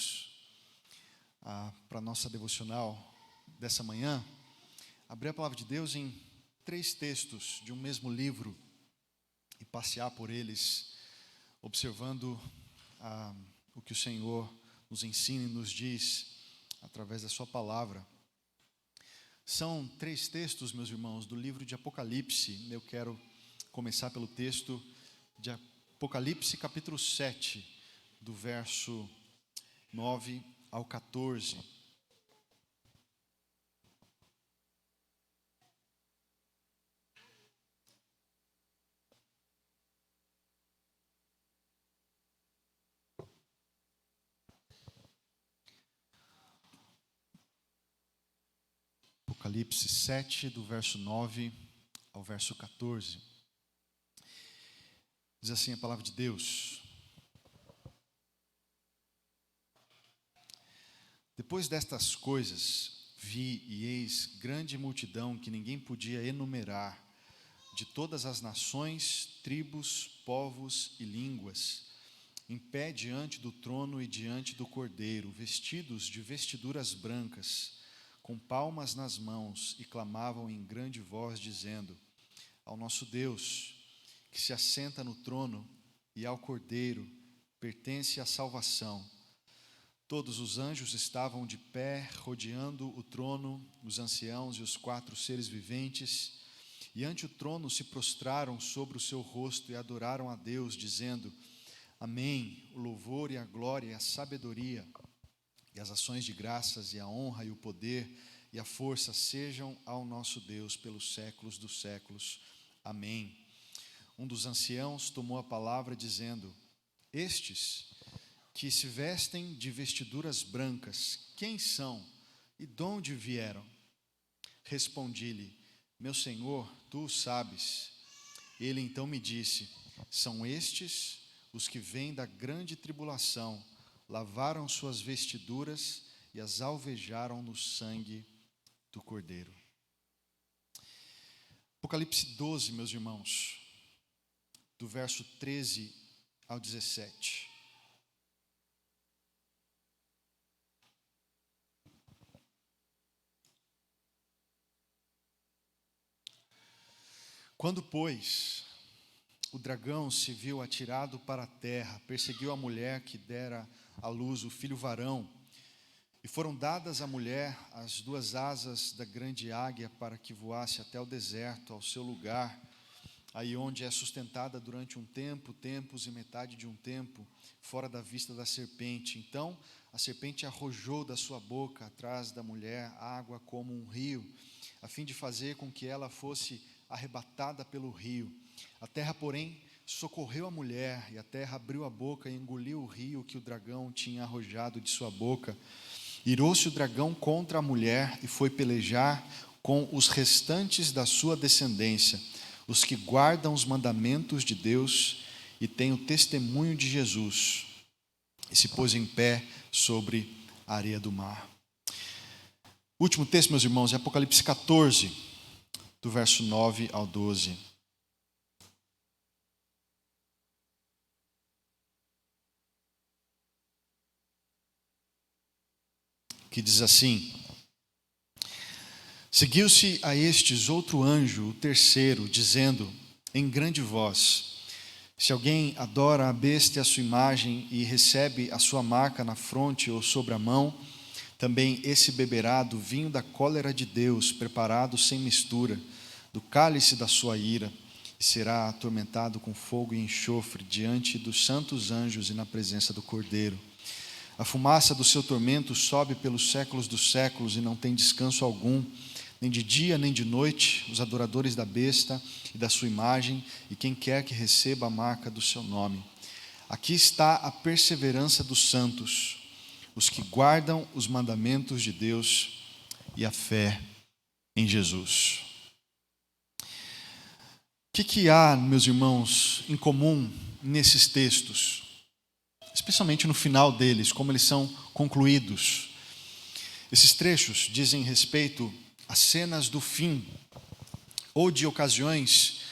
juntos para a nossa devocional dessa manhã, abrir a palavra de Deus em 3 textos de um mesmo livro e passear por eles, observando o que o Senhor nos ensina e nos diz através da sua palavra. São 3 textos, meus irmãos, do livro de Apocalipse. Eu quero começar pelo texto de Apocalipse, capítulo 7, do verso 9 ao 14. Apocalipse 7, do verso 9 ao verso 14. Diz assim a palavra de Deus: Depois destas coisas, vi e eis grande multidão que ninguém podia enumerar, de todas as nações, tribos, povos e línguas, em pé diante do trono e diante do Cordeiro, vestidos de vestiduras brancas, com palmas nas mãos, e clamavam em grande voz, dizendo: Ao nosso Deus, que se assenta no trono, e ao Cordeiro, pertence a salvação. Todos os anjos estavam de pé, rodeando o trono, os anciãos e os 4 seres viventes, e ante o trono se prostraram sobre o seu rosto e adoraram a Deus, dizendo: Amém, o louvor e a glória e a sabedoria, e as ações de graças e a honra e o poder e a força sejam ao nosso Deus pelos séculos dos séculos. Amém. Um dos anciãos tomou a palavra dizendo: Estes que se vestem de vestiduras brancas, quem são e de onde vieram? Respondi-lhe: Meu Senhor, tu o sabes. Ele então me disse: São estes os que vêm da grande tribulação, lavaram suas vestiduras e as alvejaram no sangue do Cordeiro. Apocalipse 12, meus irmãos, do verso 13 ao 17. Quando, pois, o dragão se viu atirado para a terra, perseguiu a mulher que dera à luz o filho varão, e foram dadas à mulher as 2 asas da grande águia para que voasse até o deserto, ao seu lugar, aí onde é sustentada durante um tempo, tempos e metade de um tempo, fora da vista da serpente. Então a serpente arrojou da sua boca atrás da mulher água como um rio, a fim de fazer com que ela fosse arrebatada pelo rio. A terra, porém, socorreu a mulher, e a terra abriu a boca e engoliu o rio que o dragão tinha arrojado de sua boca. Irou-se o dragão contra a mulher e foi pelejar com os restantes da sua descendência, os que guardam os mandamentos de Deus e têm o testemunho de Jesus, e se pôs em pé sobre a areia do mar. O último texto, meus irmãos, é Apocalipse 14, do verso 9 ao 12. Que diz assim: Seguiu-se a estes outro anjo, o terceiro, dizendo em grande voz: Se alguém adora a besta e a sua imagem e recebe a sua marca na fronte ou sobre a mão, também esse beberá do vinho da cólera de Deus, preparado sem mistura, do cálice da sua ira, e será atormentado com fogo e enxofre diante dos santos anjos e na presença do Cordeiro. A fumaça do seu tormento sobe pelos séculos dos séculos e não tem descanso algum, nem de dia nem de noite, os adoradores da besta e da sua imagem, e quem quer que receba a marca do seu nome. Aqui está a perseverança dos santos, os que guardam os mandamentos de Deus e a fé em Jesus. O que há, meus irmãos, em comum nesses textos? Especialmente no final deles, como eles são concluídos. Esses trechos dizem respeito a cenas do fim, ou de ocasiões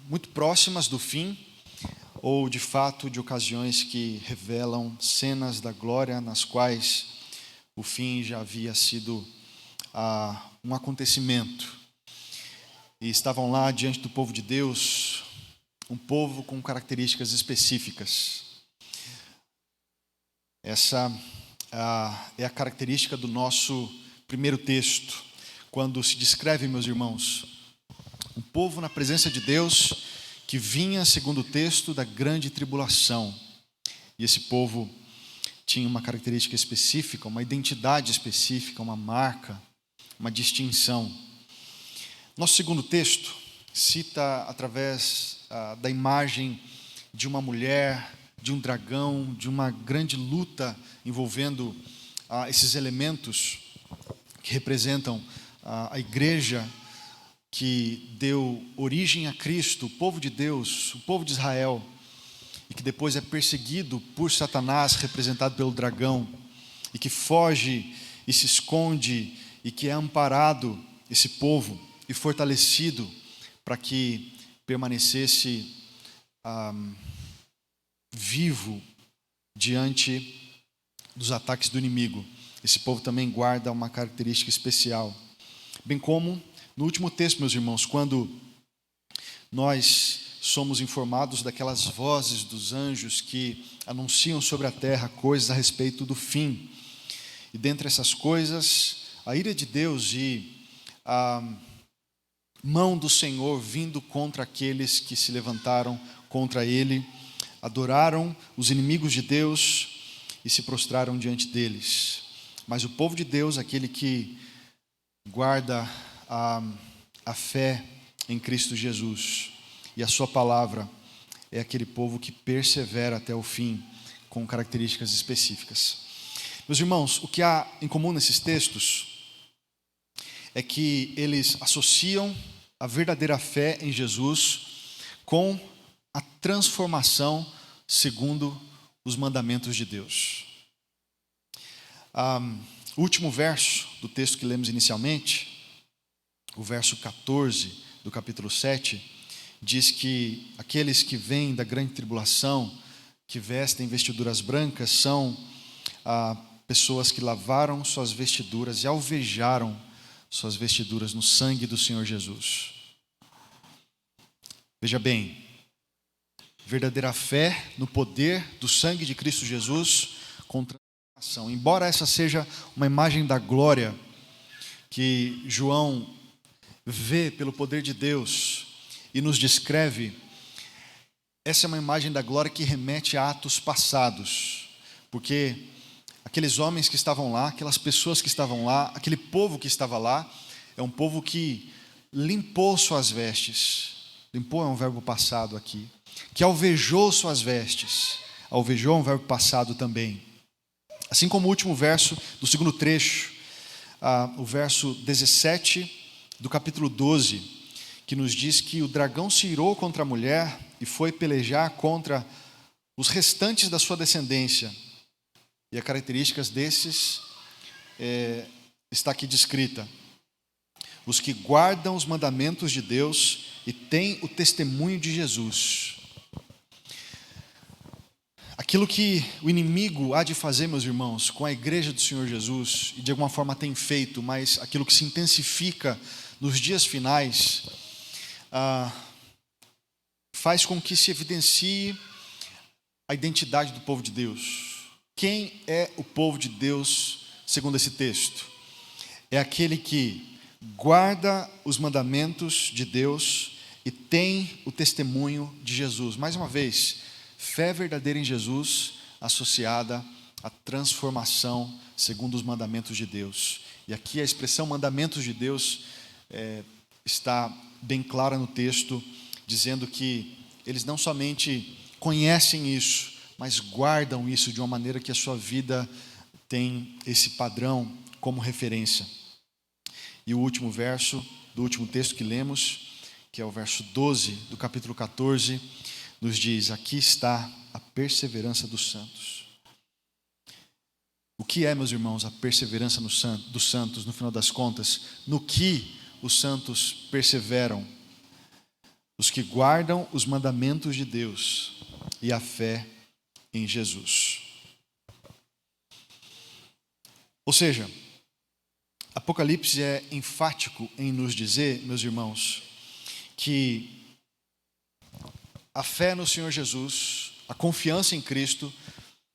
muito próximas do fim, ou de fato de ocasiões que revelam cenas da glória nas quais o fim já havia sido um acontecimento. E estavam lá diante do povo de Deus, um povo com características específicas. Essa é a característica do nosso primeiro texto, quando se descreve, meus irmãos, um povo na presença de Deus que vinha, segundo o texto, da grande tribulação. E esse povo tinha uma característica específica, uma identidade específica, uma marca, uma distinção. Nosso segundo texto cita através da imagem de uma mulher, de um dragão, de uma grande luta envolvendo esses elementos que representam a igreja que deu origem a Cristo, o povo de Deus, o povo de Israel, e que depois é perseguido por Satanás, representado pelo dragão, e que foge e se esconde, e que é amparado, esse povo, e fortalecido para que permanecesse vivo diante dos ataques do inimigo. Esse povo também guarda uma característica especial. Bem como no último texto, meus irmãos, quando nós somos informados daquelas vozes dos anjos que anunciam sobre a terra coisas a respeito do fim. E dentre essas coisas, a ira de Deus e a mão do Senhor vindo contra aqueles que se levantaram contra Ele, adoraram os inimigos de Deus e se prostraram diante deles. Mas o povo de Deus, aquele que guarda a fé em Cristo Jesus e a sua palavra, é aquele povo que persevera até o fim com características específicas. Meus irmãos, o que há em comum nesses textos é que eles associam a verdadeira fé em Jesus com a transformação segundo os mandamentos de Deus. O último verso do texto que lemos inicialmente, o verso 14 do capítulo 7, diz que aqueles que vêm da grande tribulação, que vestem vestiduras brancas, são pessoas que lavaram suas vestiduras e alvejaram suas vestiduras no sangue do Senhor Jesus. Veja bem, verdadeira fé no poder do sangue de Cristo Jesus com transformação. Embora essa seja uma imagem da glória que João vê pelo poder de Deus e nos descreve, essa é uma imagem da glória que remete a atos passados, porque aqueles homens que estavam lá, aquelas pessoas que estavam lá, aquele povo que estava lá, é um povo que limpou suas vestes. Limpou é um verbo passado aqui. Que alvejou suas vestes. Alvejou é um verbo passado também. Assim como o último verso do segundo trecho, o verso 17 do capítulo 12, que nos diz que o dragão se irou contra a mulher e foi pelejar contra os restantes da sua descendência. E as características desses está aqui descrita. Os que guardam os mandamentos de Deus e têm o testemunho de Jesus. Aquilo que o inimigo há de fazer, meus irmãos, com a igreja do Senhor Jesus, e de alguma forma tem feito, mas aquilo que se intensifica nos dias finais, faz com que se evidencie a identidade do povo de Deus. Quem é o povo de Deus, segundo esse texto? É aquele que guarda os mandamentos de Deus e tem o testemunho de Jesus. Mais uma vez, fé verdadeira em Jesus associada à transformação segundo os mandamentos de Deus. E aqui a expressão mandamentos de Deus está bem clara no texto, dizendo que eles não somente conhecem isso, mas guardam isso de uma maneira que a sua vida tem esse padrão como referência. E o último verso do último texto que lemos, que é o verso 12 do capítulo 14, nos diz: aqui está a perseverança dos santos. O que é, meus irmãos, a perseverança dos santos, no final das contas? No que os santos perseveram? Os que guardam os mandamentos de Deus e a fé em Jesus. Ou seja, Apocalipse é enfático em nos dizer, meus irmãos, que a fé no Senhor Jesus, a confiança em Cristo,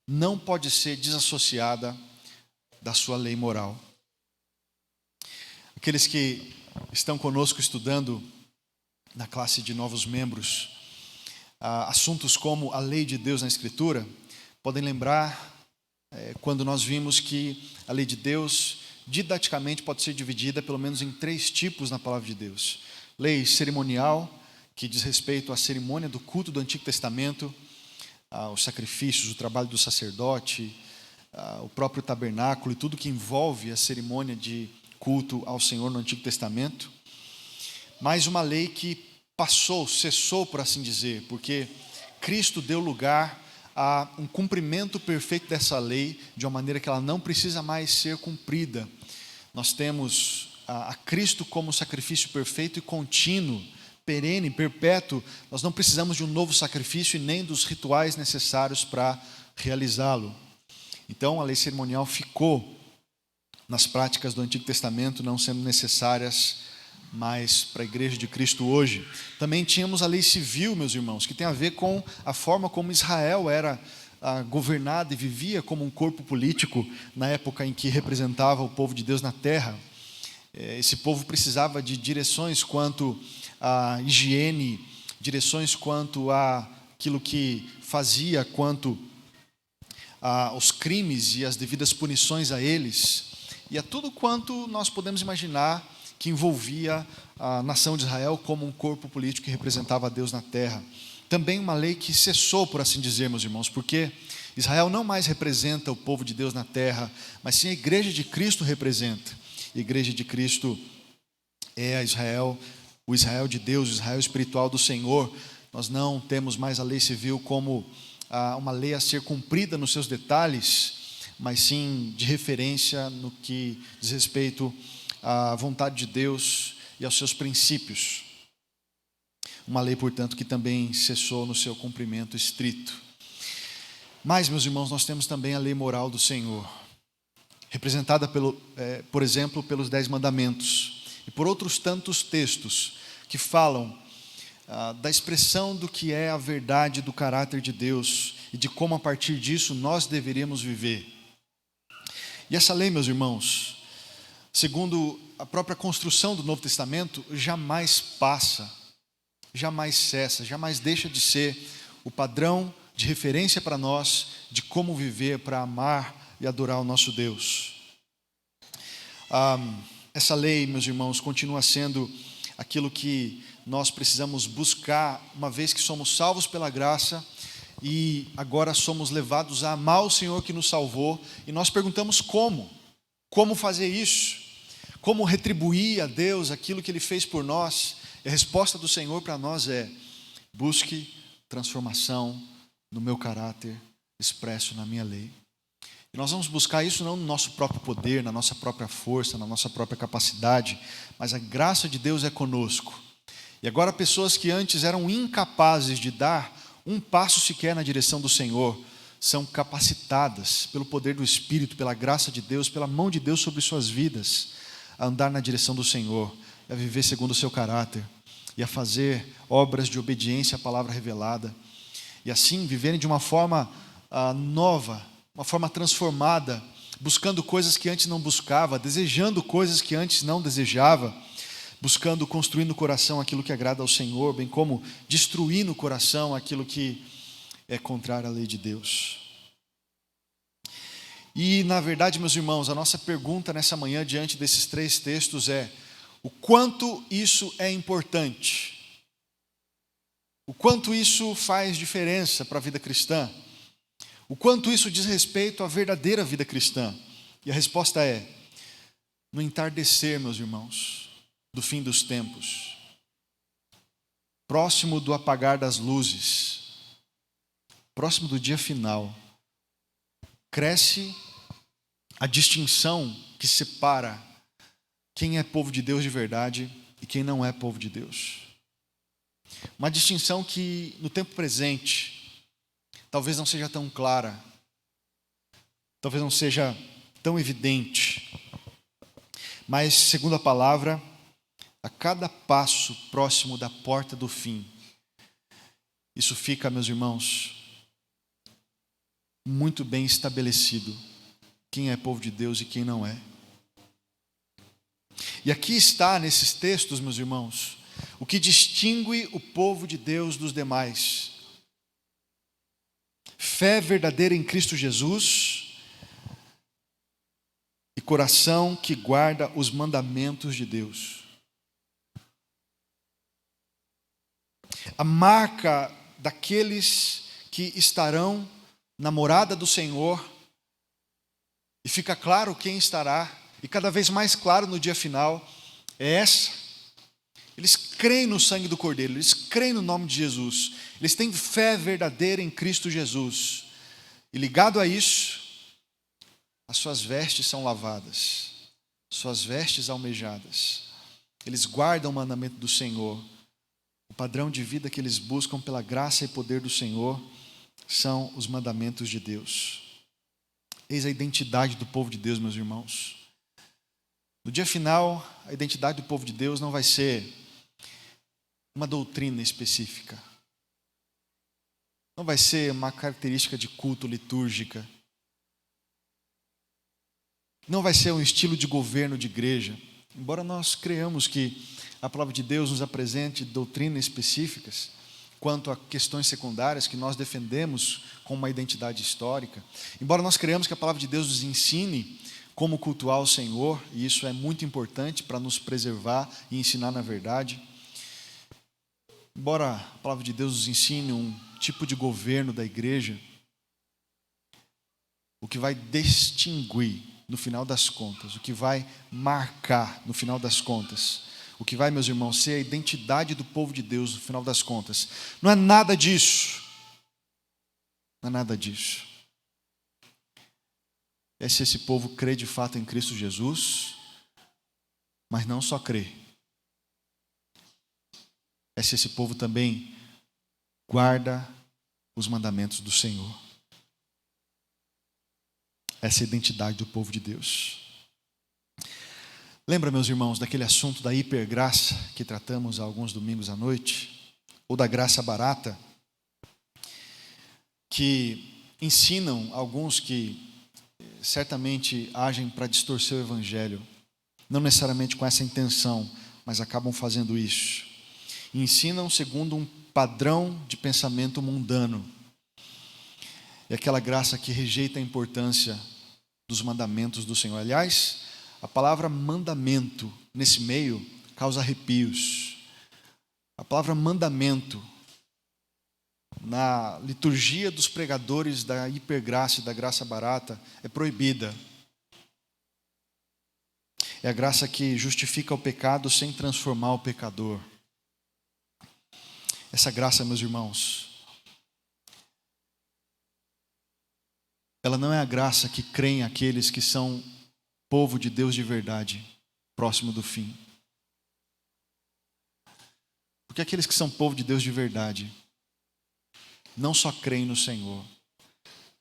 não pode ser desassociada da sua lei moral. Aqueles que estão conosco estudando na classe de novos membros, assuntos como a lei de Deus na Escritura, podem lembrar quando nós vimos que a lei de Deus, didaticamente, pode ser dividida pelo menos em 3 tipos na palavra de Deus. Lei cerimonial, que diz respeito à cerimônia do culto do Antigo Testamento, os sacrifícios, o trabalho do sacerdote, o próprio tabernáculo e tudo que envolve a cerimônia de culto ao Senhor no Antigo Testamento. Mas uma lei que cessou, por assim dizer, porque Cristo deu lugar a um cumprimento perfeito dessa lei, de uma maneira que ela não precisa mais ser cumprida. Nós temos a Cristo como sacrifício perfeito e contínuo, perene, perpétuo. Nós não precisamos de um novo sacrifício e nem dos rituais necessários para realizá-lo. Então a lei cerimonial ficou nas práticas do Antigo Testamento, não sendo necessárias mais para a igreja de Cristo hoje. Também tínhamos a lei civil, meus irmãos, que tem a ver com a forma como Israel era governada e vivia como um corpo político na época em que representava o povo de Deus na terra. Esse povo precisava de direções quanto à higiene, direções quanto àquilo que fazia, quanto aos crimes e as devidas punições a eles, e a tudo quanto nós podemos imaginar que envolvia a nação de Israel como um corpo político que representava a Deus na terra. Também uma lei que cessou, por assim dizer, meus irmãos, porque Israel não mais representa o povo de Deus na terra, mas sim a igreja de Cristo representa. A igreja de Cristo é Israel, o Israel de Deus, o Israel espiritual do Senhor. Nós não temos mais a lei civil como uma lei a ser cumprida nos seus detalhes, mas sim de referência no que diz respeito à vontade de Deus e aos seus princípios. Uma lei, portanto, que também cessou no seu cumprimento estrito. Mas, meus irmãos, nós temos também a lei moral do Senhor, representada, por exemplo, pelos 10 mandamentos e por outros tantos textos que falam da expressão do que é a verdade do caráter de Deus e de como, a partir disso, nós deveríamos viver. E essa lei, meus irmãos, segundo a própria construção do Novo Testamento, jamais passa, jamais cessa, jamais deixa de ser o padrão de referência para nós de como viver para amar e adorar o nosso Deus. Essa lei, meus irmãos, continua sendo aquilo que nós precisamos buscar, uma vez que somos salvos pela graça e agora somos levados a amar o Senhor que nos salvou, e nós perguntamos como fazer isso, como retribuir a Deus aquilo que Ele fez por nós. E a resposta do Senhor para nós é: busque transformação no meu caráter expresso na minha lei. E nós vamos buscar isso não no nosso próprio poder, na nossa própria força, na nossa própria capacidade, mas a graça de Deus é conosco. E agora pessoas que antes eram incapazes de dar um passo sequer na direção do Senhor, são capacitadas pelo poder do Espírito, pela graça de Deus, pela mão de Deus sobre suas vidas, a andar na direção do Senhor, a viver segundo o seu caráter, e a fazer obras de obediência à palavra revelada, e assim viverem de uma forma nova, uma forma transformada, buscando coisas que antes não buscava, desejando coisas que antes não desejava, buscando construir no coração aquilo que agrada ao Senhor, bem como destruir no coração aquilo que é contrário à lei de Deus. E, na verdade, meus irmãos, a nossa pergunta nessa manhã, diante desses 3 textos, é: o quanto isso é importante? O quanto isso faz diferença para a vida cristã? O quanto isso diz respeito à verdadeira vida cristã? E a resposta é: no entardecer, meus irmãos, do fim dos tempos, próximo do apagar das luzes, próximo do dia final, cresce a distinção que separa quem é povo de Deus de verdade e quem não é povo de Deus. Uma distinção que, no tempo presente, talvez não seja tão clara, talvez não seja tão evidente, mas, segundo a palavra, a cada passo próximo da porta do fim, isso fica, meus irmãos, muito bem estabelecido, quem é povo de Deus e quem não é. E aqui está, nesses textos, meus irmãos, o que distingue o povo de Deus dos demais: fé verdadeira em Cristo Jesus e coração que guarda os mandamentos de Deus. A marca daqueles que estarão na morada do Senhor, e fica claro quem estará, e cada vez mais claro no dia final, é essa: eles creem no sangue do Cordeiro, eles creem no nome de Jesus, eles têm fé verdadeira em Cristo Jesus, e ligado a isso, as suas vestes são lavadas, suas vestes almejadas, eles guardam o mandamento do Senhor. O padrão de vida que eles buscam pela graça e poder do Senhor são os mandamentos de Deus. Eis a identidade do povo de Deus, meus irmãos. No dia final, a identidade do povo de Deus não vai ser uma doutrina específica, não vai ser uma característica de culto litúrgica, não vai ser um estilo de governo de igreja. Embora nós creamos que a palavra de Deus nos apresente doutrinas específicas quanto a questões secundárias que nós defendemos com uma identidade histórica, embora nós creamos que a palavra de Deus nos ensine como cultuar o Senhor, e isso é muito importante para nos preservar e ensinar na verdade, embora a palavra de Deus nos ensine um tipo de governo da igreja, o que vai distinguir no final das contas, o que vai marcar no final das contas, o que vai, meus irmãos, ser a identidade do povo de Deus no final das contas, não é nada disso, não é nada disso. É se esse povo crê de fato em Cristo Jesus, mas não só crê, é se esse povo também guarda os mandamentos do Senhor. Essa é a identidade do povo de Deus. Lembra, meus irmãos, daquele assunto da hipergraça que tratamos há alguns domingos à noite? Ou da graça barata? Que ensinam alguns que certamente agem para distorcer o Evangelho. Não necessariamente com essa intenção, mas acabam fazendo isso. E ensinam segundo um padrão de pensamento mundano. É aquela graça que rejeita a importância dos mandamentos do Senhor. Aliás, a palavra mandamento, nesse meio, causa arrepios. A palavra mandamento, na liturgia dos pregadores da hipergraça e da graça barata, é proibida. É a graça que justifica o pecado sem transformar o pecador. Essa graça, meus irmãos, ela não é a graça que creem aqueles que são povo de Deus de verdade, próximo do fim. Porque aqueles que são povo de Deus de verdade, não só creem no Senhor,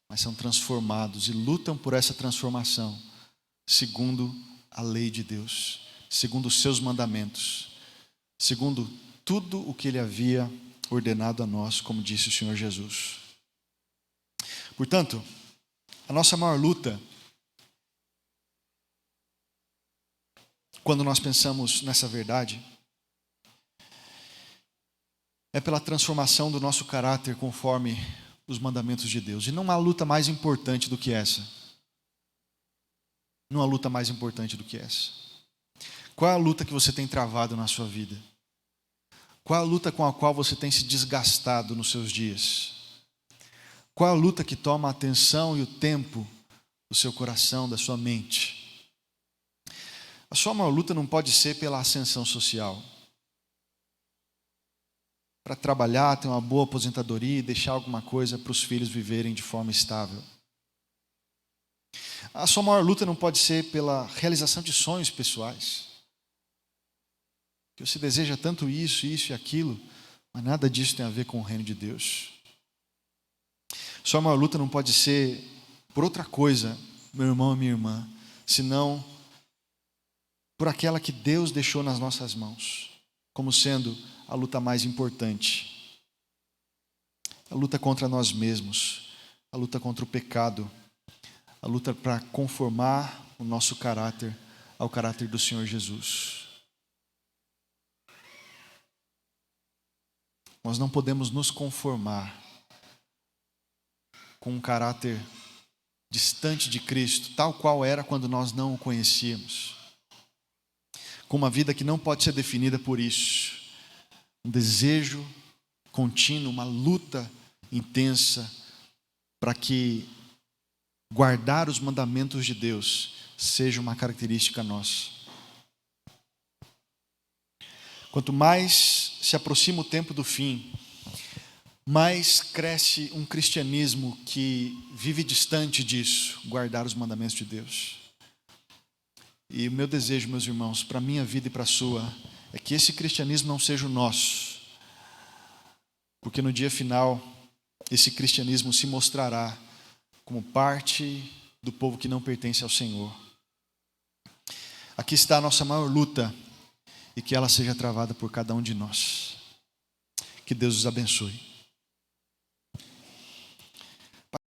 mas são transformados e lutam por essa transformação, segundo a lei de Deus, segundo os seus mandamentos, segundo tudo o que Ele havia ordenado a nós, como disse o Senhor Jesus. Portanto, a nossa maior luta, quando nós pensamos nessa verdade, é pela transformação do nosso caráter conforme os mandamentos de Deus. E não há luta mais importante do que essa. Não há luta mais importante do que essa. Qual é a luta que você tem travado na sua vida? Qual é a luta com a qual você tem se desgastado nos seus dias? Qual é a luta que toma a atenção e o tempo do seu coração, da sua mente? A sua maior luta não pode ser pela ascensão social. Para trabalhar, ter uma boa aposentadoria e deixar alguma coisa para os filhos viverem de forma estável. A sua maior luta não pode ser pela realização de sonhos pessoais. Que você deseja tanto isso e aquilo, mas nada disso tem a ver com o reino de Deus. Sua maior luta não pode ser por outra coisa, meu irmão e minha irmã, senão por aquela que Deus deixou nas nossas mãos, como sendo a luta mais importante. A luta contra nós mesmos, a luta contra o pecado, a luta para conformar o nosso caráter ao caráter do Senhor Jesus. Nós não podemos nos conformar com um caráter distante de Cristo, tal qual era quando nós não o conhecíamos. Com uma vida que não pode ser definida por isso. Um desejo contínuo, uma luta intensa para que guardar os mandamentos de Deus seja uma característica nossa. Quanto mais se aproxima o tempo do fim, mais cresce um cristianismo que vive distante disso, guardar os mandamentos de Deus. E o meu desejo, meus irmãos, para a minha vida e para a sua, é que esse cristianismo não seja o nosso. Porque no dia final, esse cristianismo se mostrará como parte do povo que não pertence ao Senhor. Aqui está a nossa maior luta, e que ela seja travada por cada um de nós. Que Deus os abençoe.